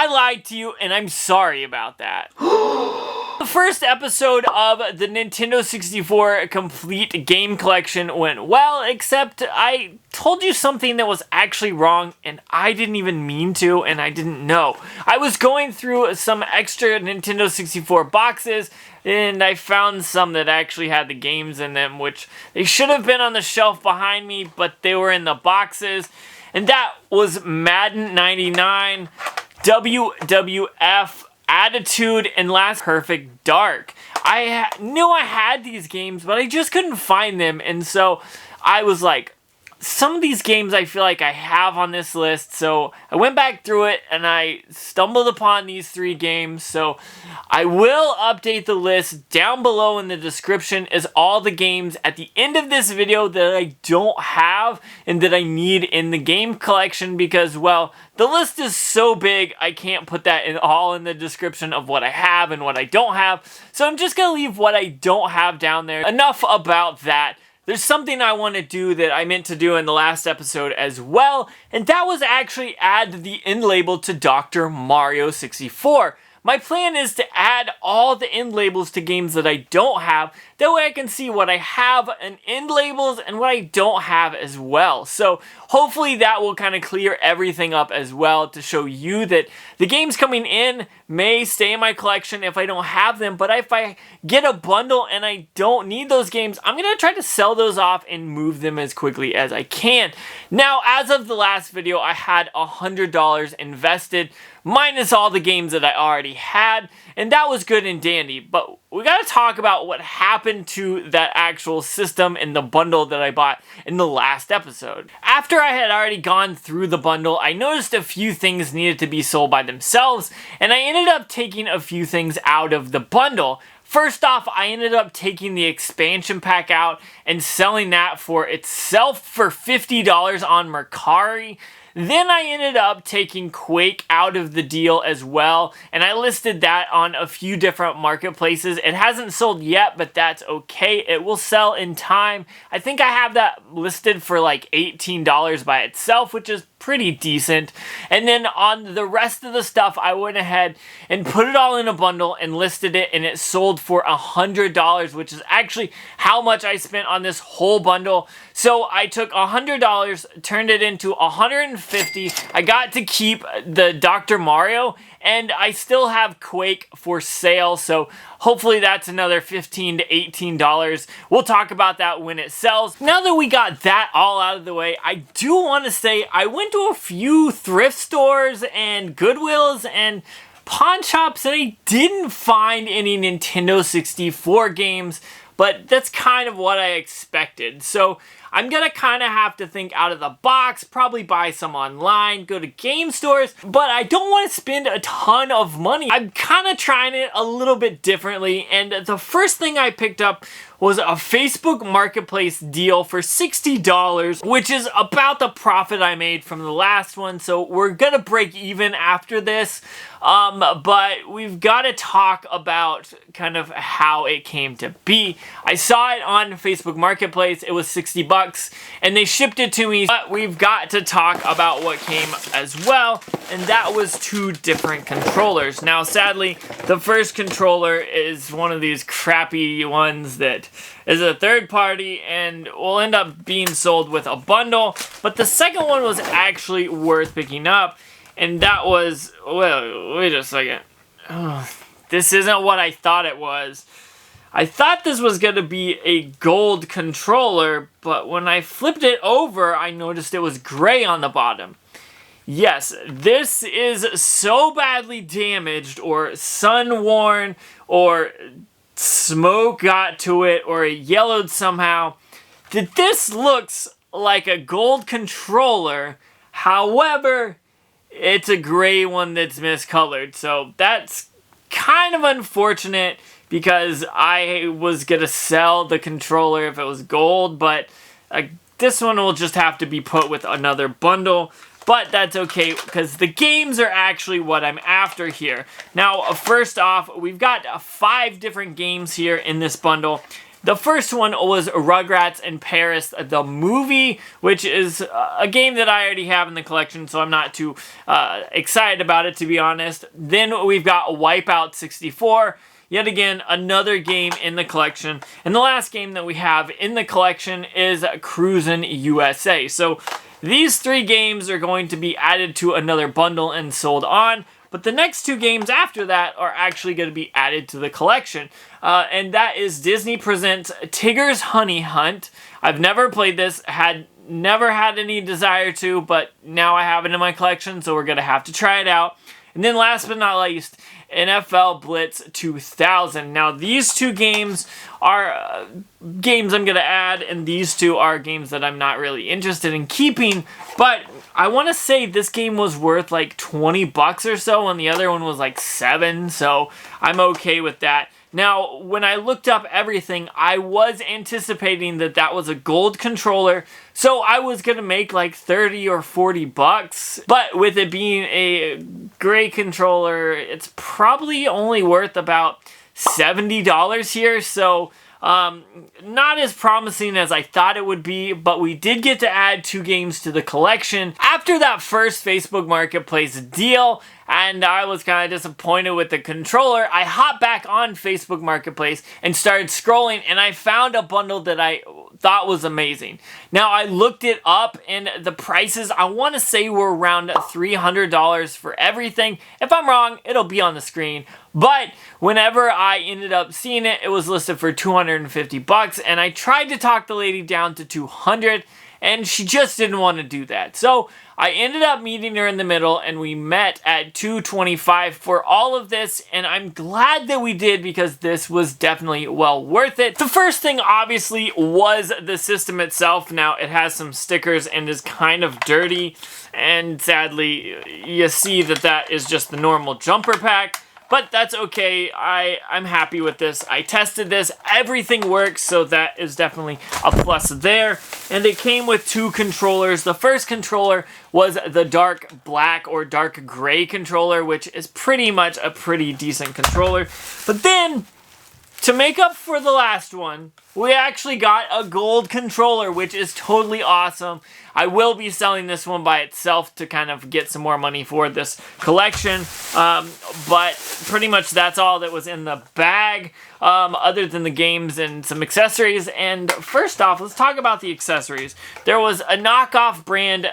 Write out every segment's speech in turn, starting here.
I lied to you, and I'm sorry about that. The first episode of the Nintendo 64 Complete Game Collection went well, except I told you something that was actually wrong, and I didn't even mean to, and I didn't know. I was going through some extra Nintendo 64 boxes, and I found some that actually had the games in them, which they should have been on the shelf behind me, but they were in the boxes. And that was Madden 99, WWF, Attitude, and Last Perfect Dark. I knew I had these games, but I just couldn't find them, and so I was like, some of these games I feel like I have on this list, so I went back through it and I stumbled upon these 3 games. So I will update the list down below in the description as all the games at the end of this video that I don't have and that I need in the game collection, because, well, the list is so big I can't put that all in the description of what I have and what I don't have. So I'm just gonna leave what I don't have down there. Enough about that. There's something I want to do that I meant to do in the last episode as well, and that was actually add the end label to Dr. Mario 64. My plan is to add all the end labels to games that I don't have. That way I can see what I have in end labels and what I don't have as well. So hopefully that will kind of clear everything up as well, to show you that the games coming in may stay in my collection if I don't have them. But if I get a bundle and I don't need those games, I'm going to try to sell those off and move them as quickly as I can. Now, as of the last video, I had $100 invested, minus all the games that I already had, and that was good and dandy. But we gotta talk about what happened to that actual system in the bundle that I bought in the last episode. After I had already gone through the bundle, I noticed a few things needed to be sold by themselves, and I ended up taking a few things out of the bundle. First off, I ended up taking the expansion pack out and selling that for itself for $50 on Mercari. Then I ended up taking Quake out of the deal as well, and I listed that on a few different marketplaces. It hasn't sold yet, but that's okay. It will sell in time. I think I have that listed for like $18 by itself, which is pretty decent. And then on the rest of the stuff, I went ahead and put it all in a bundle and listed it, and it sold for $100, which is actually how much I spent on this whole bundle. So I took $100, turned it into $150. I got to keep the Dr. Mario, and I still have Quake for sale, so hopefully that's another $15 to $18. We'll talk about that when it sells. Now that we got that all out of the way, I do want to say I went to a few thrift stores and Goodwills and pawn shops, and I didn't find any Nintendo 64 games, but that's kind of what I expected. So I'm gonna kind of have to think out of the box, probably buy some online, go to game stores, but I don't want to spend a ton of money. I'm kind of trying it a little bit differently, and the first thing I picked up was a Facebook Marketplace deal for $60, which is about the profit I made from the last one, so we're gonna break even after this. But we've got to talk about kind of how it came to be. I saw it on Facebook Marketplace. It was $60 and they shipped it to me. But we've got to talk about what came as well, and that was 2 different controllers. Now, sadly, the first controller is one of these crappy ones that is a third party and will end up being sold with a bundle. But the second one was actually worth picking up. And that was, well, wait a second. Oh, this isn't what I thought it was. I thought this was going to be a gold controller, but when I flipped it over, I noticed it was gray on the bottom. Yes, this is so badly damaged or sun-worn or smoke got to it or it yellowed somehow that this looks like a gold controller. However, it's a gray one that's miscolored, so that's kind of unfortunate because I was gonna sell the controller if it was gold, but this one will just have to be put with another bundle. But that's okay, because the games are actually what I'm after here. Now, first off, we've got 5 different games here in this bundle. The first one was Rugrats in Paris, the movie, which is a game that I already have in the collection, so I'm not too excited about it, to be honest. Then we've got Wipeout 64. Yet again, another game in the collection. And the last game that we have in the collection is Cruisin' USA. So these 3 games are going to be added to another bundle and sold on. But the next 2 games after that are actually going to be added to the collection. And that is Disney Presents Tigger's Honey Hunt. I've never played this, never had any desire to, but now I have it in my collection, so we're going to have to try it out. And then last but not least, NFL Blitz 2000. Now these 2 games are games I'm going to add, and these 2 are games that I'm not really interested in keeping, but I want to say this game was worth like 20 bucks or so, and the other one was like 7, so I'm okay with that. Now, when I looked up everything, I was anticipating that that was a gold controller, so I was going to make like 30 or 40 bucks. But with it being a gray controller, it's probably only worth about $70 here, so not as promising as I thought it would be, but we did get to add 2 games to the collection after that first Facebook Marketplace deal, and I was kind of disappointed with the controller. I hopped back on Facebook Marketplace and started scrolling, and I found a bundle that I thought was amazing. Now, I looked it up, and the prices, I want to say, were around $300 for everything. If I'm wrong, it'll be on the screen. But whenever I ended up seeing it, it was listed for 250 bucks, and I tried to talk the lady down to 200, and she just didn't want to do that. So I ended up meeting her in the middle, and we met at 225 for all of this, and I'm glad that we did because this was definitely well worth it. The first thing, obviously, was the system itself. Now, it has some stickers and is kind of dirty, and sadly, you see that that is just the normal jumper pack. But that's okay, I'm happy with this. I tested this, everything works, so that is definitely a plus there. And it came with 2 controllers. The first controller was the dark black or dark gray controller, which is pretty much a pretty decent controller. But then, to make up for the last one, we actually got a gold controller, which is totally awesome. I will be selling this one by itself to kind of get some more money for this collection. But pretty much that's all that was in the bag, other than the games and some accessories. And first off, let's talk about the accessories. There was a knockoff brand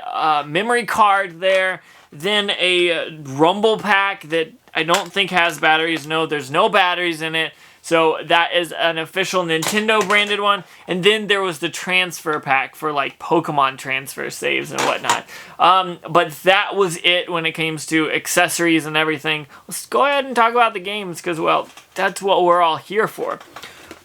memory card there, then a rumble pack that I don't think has batteries. No, there's no batteries in it. So that is an official Nintendo branded one. And then there was the transfer pack for like Pokemon transfer saves and whatnot. But that was it when it comes to accessories and everything. Let's go ahead and talk about the games because, well, that's what we're all here for.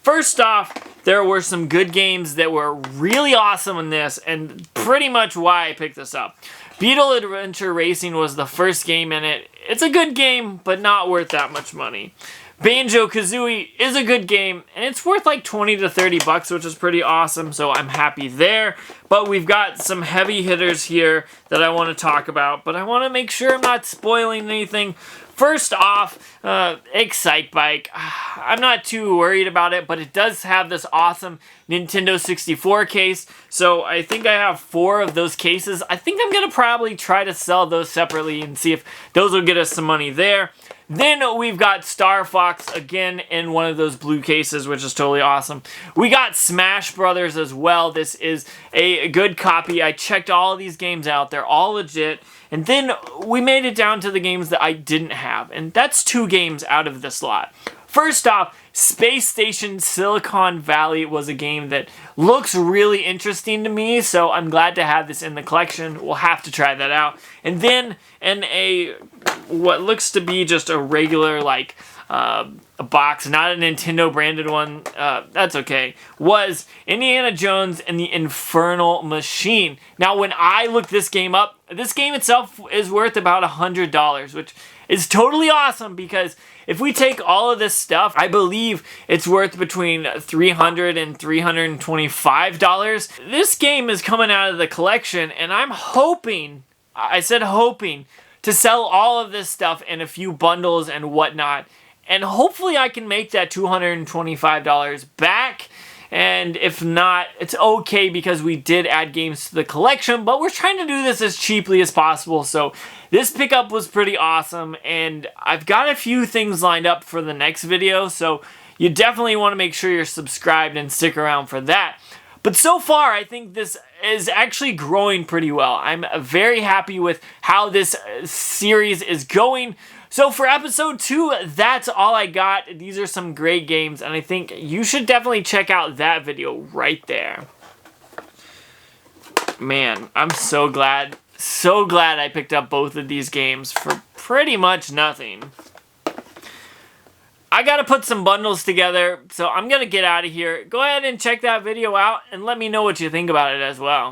First off, there were some good games that were really awesome in this and pretty much why I picked this up. Beetle Adventure Racing was the first game in it. It's a good game, but not worth that much money. Banjo-Kazooie is a good game, and it's worth like 20 to 30 bucks, which is pretty awesome, so I'm happy there. But we've got some heavy hitters here that I want to talk about, but I want to make sure I'm not spoiling anything. First off, Excitebike. I'm not too worried about it, but it does have this awesome Nintendo 64 case, so I think I have 4 of those cases. I think I'm going to probably try to sell those separately and see if those will get us some money there. Then we've got Star Fox again in one of those blue cases, which is totally awesome. We got Smash Brothers as well. This is a good copy. I checked all of these games out. They're all legit. And then we made it down to the games that I didn't have. And that's 2 games out of this lot. First off, Space Station Silicon Valley was a game that looks really interesting to me, so I'm glad to have this in the collection. We'll have to try that out. And then in what looks to be just a regular, like, a box, not a Nintendo branded one, that's okay, was Indiana Jones and the Infernal Machine. Now, when I looked this game up, this game itself is worth about $100, which is totally awesome because if we take all of this stuff, I believe it's worth between $300 and $325. This game is coming out of the collection, and I'm hoping, I said hoping, to sell all of this stuff in a few bundles and whatnot. And hopefully I can make that $225 back. And if not, it's okay because we did add games to the collection, but we're trying to do this as cheaply as possible. So this pickup was pretty awesome, and I've got a few things lined up for the next video, so you definitely want to make sure you're subscribed and stick around for that. But so far, I think this is actually growing pretty well. I'm very happy with how this series is going. So for episode 2, that's all I got. These are some great games, and I think you should definitely check out that video right there. Man, I'm so glad I picked up both of these games for pretty much nothing. I gotta put some bundles together, so I'm gonna get out of here. Go ahead and check that video out and let me know what you think about it as well.